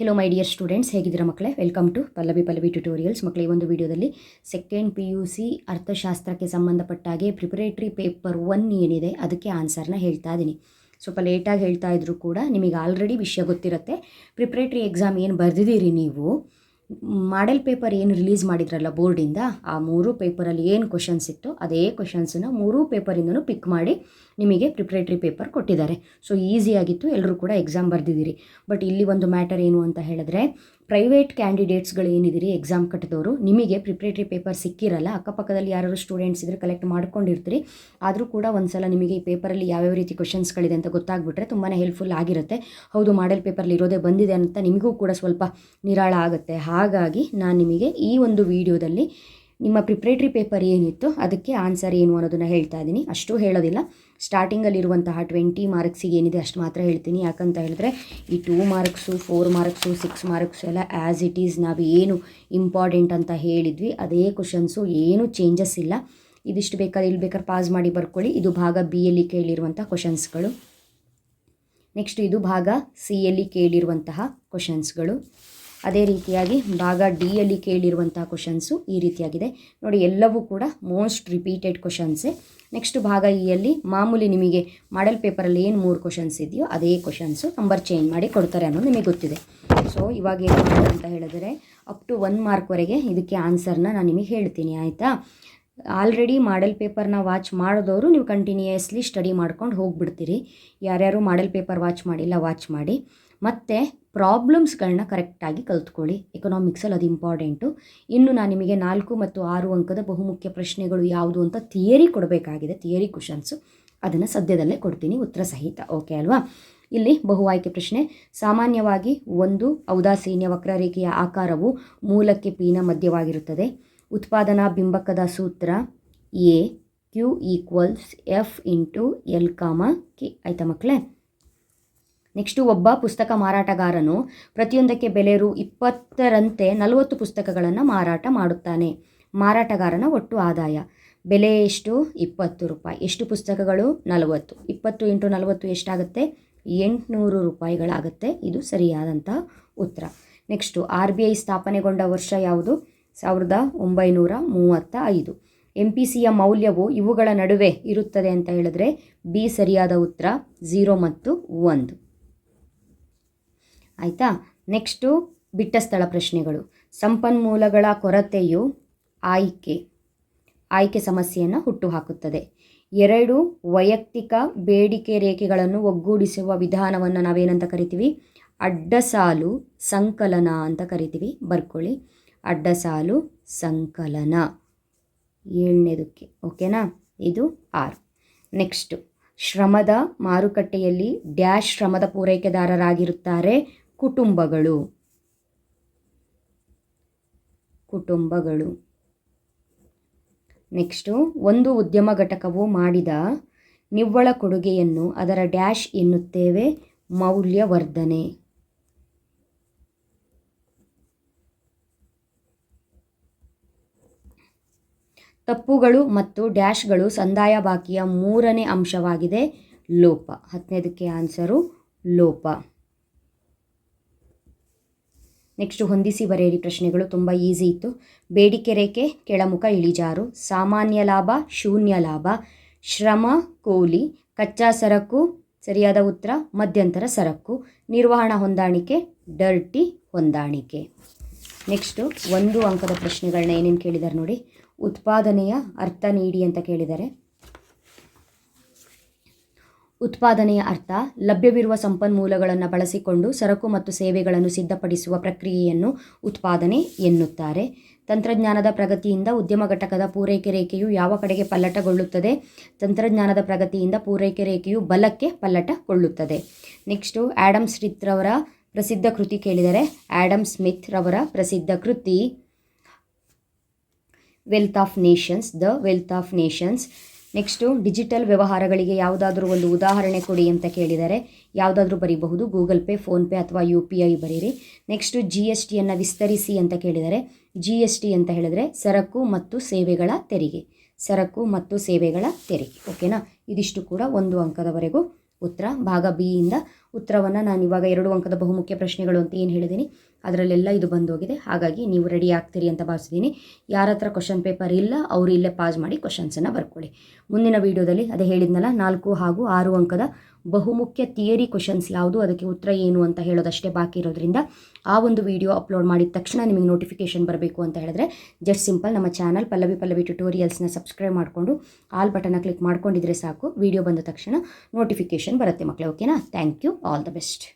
Hello my dear students, ಹೇಗಿದ್ದೀರಾ ಮಕ್ಕಳೇ? Welcome to Pallavi tutorials. ಮಕ್ಕಳೇ, ಈ ಒಂದು ವಿಡಿಯೋದಲ್ಲಿ ಸೆಕೆಂಡ್ PUC ಅರ್ಥಶಾಸ್ತ್ರಕ್ಕೆ ಸಂಬಂಧಪಟ್ಟಾಗೆ ಪ್ರಿಪರೇಟರಿ ಪೇಪರ್ 1 ಏನಿದೆ ಅದಕ್ಕೆ ಆನ್ಸರ್ನ ಹೇಳ್ತಾ ಇದ್ದೀನಿ. ಸ್ವಲ್ಪ ಲೇಟಾಗಿ ಹೇಳ್ತಾ ಇದ್ರೂ ಕೂಡ ನಿಮಗೆ ಆಲ್ರೆಡಿ ವಿಷಯ ಗೊತ್ತಿರುತ್ತೆ. ಪ್ರಿಪರೇಟರಿ ಎಕ್ಸಾಮ್ ಏನು ಬರೆದಿದ್ದೀರಿ ನೀವು, ಮಾಡೆಲ್ ಪೇಪರ್ ಏನು ರಿಲೀಸ್ ಮಾಡಿದ್ರಲ್ಲ ಬೋರ್ಡಿಂದ, ಆ 3 ಪೇಪರಲ್ಲಿ ಏನು ಕ್ವಶನ್ಸ್ ಇತ್ತು ಅದೇ ಕ್ವಶನ್ಸನ್ನು 3 ಪೇಪರಿಂದನೂ ಪಿಕ್ ಮಾಡಿ ನಿಮಗೆ ಪ್ರಿಪ್ರೇಟರಿ ಪೇಪರ್ ಕೊಟ್ಟಿದ್ದಾರೆ. ಸೊ ಈಸಿಯಾಗಿತ್ತು, ಎಲ್ಲರೂ ಕೂಡ ಎಕ್ಸಾಮ್ ಬರೆದಿದ್ದೀರಿ. ಬಟ್ ಇಲ್ಲಿ ಒಂದು ಮ್ಯಾಟರ್ ಏನು ಅಂತ ಹೇಳಿದ್ರೆ, ಪ್ರೈವೇಟ್ ಕ್ಯಾಂಡಿಡೇಟ್ಸ್ಗಳು ಏನಿದ್ದೀರಿ ಎಕ್ಸಾಮ್ ಕಟ್ಟಿದವರು, ನಿಮಗೆ ಪ್ರಿಪ್ರೇಟರಿ ಪೇಪರ್ ಸಿಕ್ಕಿರಲ್ಲ. ಅಕ್ಕಪಕ್ಕದಲ್ಲಿ ಯಾರು ಸ್ಟೂಡೆಂಟ್ಸ್ ಇದ್ದರೆ ಕಲೆಕ್ಟ್ ಮಾಡ್ಕೊಂಡಿರ್ತೀರಿ. ಆದರೂ ಕೂಡ ಒಂದು ಸಲ ನಿಮಗೆ ಈ ಪೇಪರಲ್ಲಿ ಯಾವ್ಯಾವ ರೀತಿ ಕ್ವಶನ್ಸ್ಗಳಿದೆ ಅಂತ ಗೊತ್ತಾಗ್ಬಿಟ್ರೆ ತುಂಬಾ ಹೆಲ್ಪ್ಫುಲ್ ಆಗಿರುತ್ತೆ. ಹೌದು, ಮಾಡೆಲ್ ಪೇಪರಲ್ಲಿ ಇರೋದೇ ಬಂದಿದೆ ಅಂತ ನಿಮಗೂ ಕೂಡ ಸ್ವಲ್ಪ ನಿರಾಳ ಆಗುತ್ತೆ. ಹಾಗಾಗಿ ನಾನು ನಿಮಗೆ ಈ ಒಂದು ವಿಡಿಯೋದಲ್ಲಿ ನಿಮ್ಮ ಪ್ರಿಪ್ರೇಟರಿ ಪೇಪರ್ ಏನಿತ್ತು ಅದಕ್ಕೆ ಆನ್ಸರ್ ಏನು ಅನ್ನೋದನ್ನು ಹೇಳ್ತಾ ಇದ್ದೀನಿ. ಅಷ್ಟು ಹೇಳೋದಿಲ್ಲ, ಸ್ಟಾರ್ಟಿಂಗಲ್ಲಿರುವಂತಹ 20 ಮಾರ್ಕ್ಸಿಗೆ ಏನಿದೆ ಅಷ್ಟು ಮಾತ್ರ ಹೇಳ್ತೀನಿ. ಯಾಕಂತ ಹೇಳಿದ್ರೆ ಈ 2 ಮಾರ್ಕ್ಸು 4 ಮಾರ್ಕ್ಸು 6 ಮಾರ್ಕ್ಸು ಎಲ್ಲ ಆ್ಯಸ್ ಇಟ್ ಈಸ್ ನಾವು ಏನು ಇಂಪಾರ್ಟೆಂಟ್ ಅಂತ ಹೇಳಿದ್ವಿ ಅದೇ ಕ್ವಶನ್ಸು, ಏನು ಚೇಂಜಸ್ ಇಲ್ಲ. ಇದಿಷ್ಟು ಬೇಕಾದ್ರೆ ಇಲ್ಲಿ ಬೇಕಾದ್ರೆ ಪಾಸ್ ಮಾಡಿ ಬರ್ಕೊಳ್ಳಿ. ಇದು ಭಾಗ B-ಯಲ್ಲಿ ಕೇಳಿರುವಂಥ ಕ್ವಶನ್ಸ್ಗಳು. ನೆಕ್ಸ್ಟ್ ಇದು ಭಾಗ C-ಯಲ್ಲಿ ಕೇಳಿರುವಂತಹ ಕ್ವಶನ್ಸ್ಗಳು. ಅದೇ ರೀತಿಯಾಗಿ ಭಾಗ D-ಯಲ್ಲಿ ಕೇಳಿರುವಂತಹ ಕ್ವಶನ್ಸು ಈ ರೀತಿಯಾಗಿದೆ ನೋಡಿ. ಎಲ್ಲವೂ ಕೂಡ ಮೋಸ್ಟ್ ರಿಪೀಟೆಡ್ ಕ್ವಶನ್ಸೇ. ನೆಕ್ಸ್ಟ್ ಭಾಗ E-ಯಲ್ಲಿ ಮಾಮೂಲಿ ನಿಮಗೆ ಮಾಡೆಲ್ ಪೇಪರಲ್ಲಿ ಏನು 3 ಕ್ವಶನ್ಸ್ ಇದೆಯೋ ಅದೇ ಕ್ವಶನ್ಸು ನಂಬರ್ ಚೇಂಜ್ ಮಾಡಿ ಕೊಡ್ತಾರೆ ಅನ್ನೋದು ನಿಮಗೆ ಗೊತ್ತಿದೆ. ಸೊ ಇವಾಗ ಏನು ಮಾಡೋದು ಅಂತ ಹೇಳಿದ್ರೆ, ಅಪ್ ಟು 1 ಮಾರ್ಕ್ವರೆಗೆ ಇದಕ್ಕೆ ಆನ್ಸರ್ನ ನಾನು ನಿಮಗೆ ಹೇಳ್ತೀನಿ, ಆಯಿತಾ? ಆಲ್ರೆಡಿ ಮಾಡೆಲ್ ಪೇಪರ್ನ ವಾಚ್ ಮಾಡಿದವರು ನೀವು ಕಂಟಿನ್ಯೂಯಸ್ಲಿ ಸ್ಟಡಿ ಮಾಡ್ಕೊಂಡು ಹೋಗಿಬಿಡ್ತೀರಿ. ಯಾರ್ಯಾರು ಮಾಡೆಲ್ ಪೇಪರ್ ವಾಚ್ ಮಾಡಿಲ್ಲ ವಾಚ್ ಮಾಡಿ. ಮತ್ತು ಪ್ರಾಬ್ಲಮ್ಸ್ಗಳನ್ನ ಕರೆಕ್ಟಾಗಿ ಕಲ್ತ್ಕೊಳ್ಳಿ. ಎಕನಾಮಿಕ್ಸಲ್ಲಿ ಅದು ಇಂಪಾರ್ಟೆಂಟು. ಇನ್ನು ನಾನು ನಿಮಗೆ 4 ಮತ್ತು 6 ಅಂಕದ ಬಹುಮುಖ್ಯ ಪ್ರಶ್ನೆಗಳು ಯಾವುದು ಅಂತ ಥಿಯರಿ ಕೊಡಬೇಕಾಗಿದೆ. ಥಿಯರಿ ಕ್ವಶನ್ಸು ಅದನ್ನು ಸದ್ಯದಲ್ಲೇ ಕೊಡ್ತೀನಿ, ಉತ್ತರ ಸಹಿತ. ಓಕೆ ಅಲ್ವಾ? ಇಲ್ಲಿ ಬಹು ಆಯ್ಕೆ ಪ್ರಶ್ನೆ. ಸಾಮಾನ್ಯವಾಗಿ ಒಂದು ಔದಾಸೀನ್ಯ ವಕ್ರರೇಖೆಯ ಆಕಾರವು ಮೂಲಕ್ಕೆ P-ನ ಮಧ್ಯವಾಗಿರುತ್ತದೆ. ಉತ್ಪಾದನಾ ಬಿಂಬಕದ ಸೂತ್ರ AQ = F × L, K. ಆಯಿತಾ ಮಕ್ಕಳೇ? ನೆಕ್ಸ್ಟು, ಒಬ್ಬ ಪುಸ್ತಕ ಮಾರಾಟಗಾರನು ಪ್ರತಿಯೊಂದಕ್ಕೆ ಬೆಲೆ Rs20ರಂತೆ 40 ಪುಸ್ತಕಗಳನ್ನು ಮಾರಾಟ ಮಾಡುತ್ತಾನೆ. ಮಾರಾಟಗಾರನ ಒಟ್ಟು ಆದಾಯ ಬೆಲೆ ಎಷ್ಟು? ₹20. ಎಷ್ಟು ಪುಸ್ತಕಗಳು? 40. 20 × 40 ಎಷ್ಟಾಗುತ್ತೆ? ₹800 ಇದು ಸರಿಯಾದಂಥ ಉತ್ತರ. ನೆಕ್ಸ್ಟು, RBI ಸ್ಥಾಪನೆಗೊಂಡ ವರ್ಷ ಯಾವುದು? 1935. MPCಯ ಮೌಲ್ಯವು ಇವುಗಳ ನಡುವೆ ಇರುತ್ತದೆ ಅಂತ ಹೇಳಿದ್ರೆ B ಸರಿಯಾದ ಉತ್ತರ, 0 ಮತ್ತು 1. ಆಯಿತಾ? ನೆಕ್ಸ್ಟು, ಬಿಟ್ಟ ಸ್ಥಳ ಪ್ರಶ್ನೆಗಳು. ಸಂಪನ್ಮೂಲಗಳ ಕೊರತೆಯು ಆಯ್ಕೆ ಸಮಸ್ಯೆಯನ್ನು ಹುಟ್ಟುಹಾಕುತ್ತದೆ. 2 ವೈಯಕ್ತಿಕ ಬೇಡಿಕೆ ರೇಖೆಗಳನ್ನು ಒಗ್ಗೂಡಿಸುವ ವಿಧಾನವನ್ನು ನಾವೇನಂತ ಕರಿತೀವಿ? ಅಡ್ಡಸಾಲು ಸಂಕಲನ ಅಂತ ಕರಿತೀವಿ. ಬರ್ಕೊಳ್ಳಿ, ಅಡ್ಡಸಾಲು ಸಂಕಲನ 7ನೇದಕ್ಕೆ. ಓಕೆನಾ? ಇದು 6. ನೆಕ್ಸ್ಟು, ಶ್ರಮದ ಮಾರುಕಟ್ಟೆಯಲ್ಲಿ ಡ್ಯಾಶ್ ಶ್ರಮದ ಪೂರೈಕೆದಾರರಾಗಿರುತ್ತಾರೆ? ಕುಟುಂಬಗಳು. ನೆಕ್ಸ್ಟು, ಒಂದು ಉದ್ಯಮ ಘಟಕವು ಮಾಡಿದ ನಿವ್ವಳ ಕೊಡುಗೆಯನ್ನು ಅದರ ಡ್ಯಾಶ್ ಎನ್ನುತ್ತೇವೆ? ಮೌಲ್ಯವರ್ಧನೆ. ತಪ್ಪುಗಳು ಮತ್ತು ಡ್ಯಾಶ್ಗಳು ಸಂದಾಯ ಬಾಕಿಯ 3ನೇ ಅಂಶವಾಗಿದೆ, ಲೋಪ. 10ನೇದಕ್ಕೆ ಆನ್ಸರು ಲೋಪ. ನೆಕ್ಸ್ಟು, ಹೊಂದಿಸಿ ಬರೆಯಿರಿ ಪ್ರಶ್ನೆಗಳು. ತುಂಬ ಈಸಿ ಇತ್ತು. ಬೇಡಿಕೆ ರೇಖೆ ಕೆಳಮುಖ ಇಳಿಜಾರು, ಸಾಮಾನ್ಯ ಲಾಭ ಶೂನ್ಯ ಲಾಭ, ಶ್ರಮ ಕೂಲಿ, ಕಚ್ಚಾ ಸರಕು ಸರಿಯಾದ ಉತ್ತರ, ಮಧ್ಯಂತರ ಸರಕು, ನಿರ್ವಹಣಾ ಹೊಂದಾಣಿಕೆ ಡರ್ಟಿ ಹೊಂದಾಣಿಕೆ. ನೆಕ್ಸ್ಟು, 1 ಅಂಕದ ಪ್ರಶ್ನೆಗಳನ್ನ ಏನೇನು ಕೇಳಿದ್ದಾರೆ ನೋಡಿ. ಉತ್ಪಾದನೆಯ ಅರ್ಥ ನೀಡಿ ಅಂತ ಕೇಳಿದ್ದಾರೆ. ಉತ್ಪಾದನೆಯ ಅರ್ಥ ಲಭ್ಯವಿರುವ ಸಂಪನ್ಮೂಲಗಳನ್ನು ಬಳಸಿಕೊಂಡು ಸರಕು ಮತ್ತು ಸೇವೆಗಳನ್ನು ಸಿದ್ಧಪಡಿಸುವ ಪ್ರಕ್ರಿಯೆಯನ್ನು ಉತ್ಪಾದನೆ ಎನ್ನುತ್ತಾರೆ. ತಂತ್ರಜ್ಞಾನದ ಪ್ರಗತಿಯಿಂದ ಉದ್ಯಮ ಘಟಕದ ಪೂರೈಕೆ ರೇಖೆಯು ಯಾವ ಕಡೆಗೆ ಪಲ್ಲಟಗೊಳ್ಳುತ್ತದೆ? ತಂತ್ರಜ್ಞಾನದ ಪ್ರಗತಿಯಿಂದ ಪೂರೈಕೆ ರೇಖೆಯು ಬಲಕ್ಕೆ ಪಲ್ಲಟಗೊಳ್ಳುತ್ತದೆ. ನೆಕ್ಸ್ಟು, ಆ್ಯಡಮ್ ಸ್ಮಿತ್ ರವರ ಪ್ರಸಿದ್ಧ ಕೃತಿ ಕೇಳಿದರೆ. ಆ್ಯಡಮ್ ಸ್ಮಿತ್ ರವರ ಪ್ರಸಿದ್ಧ ಕೃತಿ wealth of Nations, the wealth of Nations. Next, digital ವ್ಯವಹಾರಗಳಿಗೆ ಯಾವುದಾದ್ರೂ ಒಂದು ಉದಾಹರಣೆ ಕೊಡಿ ಅಂತ ಕೇಳಿದರೆ. ಯಾವುದಾದ್ರೂ ಬರೀಬಹುದು, ಗೂಗಲ್ ಪೇ, ಫೋನ್ಪೇ ಅಥವಾ UPI ಬರೀರಿ. ನೆಕ್ಸ್ಟು, GSTಯನ್ನು ವಿಸ್ತರಿಸಿ ಅಂತ ಕೇಳಿದರೆ. GST ಅಂತ ಹೇಳಿದ್ರೆ ಸರಕು ಮತ್ತು ಸೇವೆಗಳ ತೆರಿಗೆ. ಸರಕು ಮತ್ತು ಸೇವೆಗಳ ತೆರಿಗೆ. ಓಕೆನಾ? ಇದಿಷ್ಟು ಕೂಡ 1 ಅಂಕದವರೆಗೂ ಉತ್ತರ. ಭಾಗ B ಯಿಂದ ಉತ್ತರವನ್ನು ನಾನು ಇವಾಗ 2 ಅಂಕದ ಬಹುಮುಖ್ಯ ಪ್ರಶ್ನೆಗಳು ಅಂತ ಏನು ಹೇಳಿದ್ದೀನಿ ಅದರಲ್ಲೆಲ್ಲ ಇದು ಬಂದೋಗಿದೆ. ಹಾಗಾಗಿ ನೀವು ರೆಡಿ ಆಗ್ತೀರಿ ಅಂತ ಭಾವಿಸಿದ್ದೀನಿ. ಯಾರ ಹತ್ರ ಕ್ವಶನ್ ಪೇಪರ್ ಇಲ್ಲ ಅವರು ಇಲ್ಲೇ ಪಾಸ್ ಮಾಡಿ ಕ್ವಶನ್ಸನ್ನು ಬರ್ಕೊಳ್ಳಿ. ಮುಂದಿನ ವೀಡಿಯೋದಲ್ಲಿ ಅದೇ ಹೇಳಿದ್ನಲ್ಲ 4 ಹಾಗೂ 6 ಅಂಕದ ಬಹುಮುಖ್ಯ ಥಿಯರಿ ಕ್ವಶನ್ಸ್ ಯಾವುದು, ಅದಕ್ಕೆ ಉತ್ತರ ಏನು ಅಂತ ಹೇಳೋದಷ್ಟೇ ಬಾಕಿ ಇರೋದ್ರಿಂದ ಆ ಒಂದು ವಿಡಿಯೋ ಅಪ್ಲೋಡ್ ಮಾಡಿದ ತಕ್ಷಣ ನಿಮಗೆ ನೋಟಿಫಿಕೇಷನ್ ಬರಬೇಕು ಅಂತ ಹೇಳಿದ್ರೆ ಜಸ್ಟ್ ಸಿಂಪಲ್ ನಮ್ಮ ಚಾನಲ್ ಪಲ್ಲವಿ ಟ್ಯುಟೋರಿಯಲ್ಸ್ನ ಸಬ್ಸ್ಕ್ರೈಬ್ ಮಾಡಿಕೊಂಡು ಆಲ್ ಬಟನ್ನ ಕ್ಲಿಕ್ ಮಾಡ್ಕೊಂಡಿದ್ರೆ ಸಾಕು. ವಿಡಿಯೋ ಬಂದ ತಕ್ಷಣ ನೋಟಿಫಿಕೇಷನ್ ಬರುತ್ತೆ ಮಕ್ಕಳೇ. ಓಕೆನಾ? Thank you. All the best.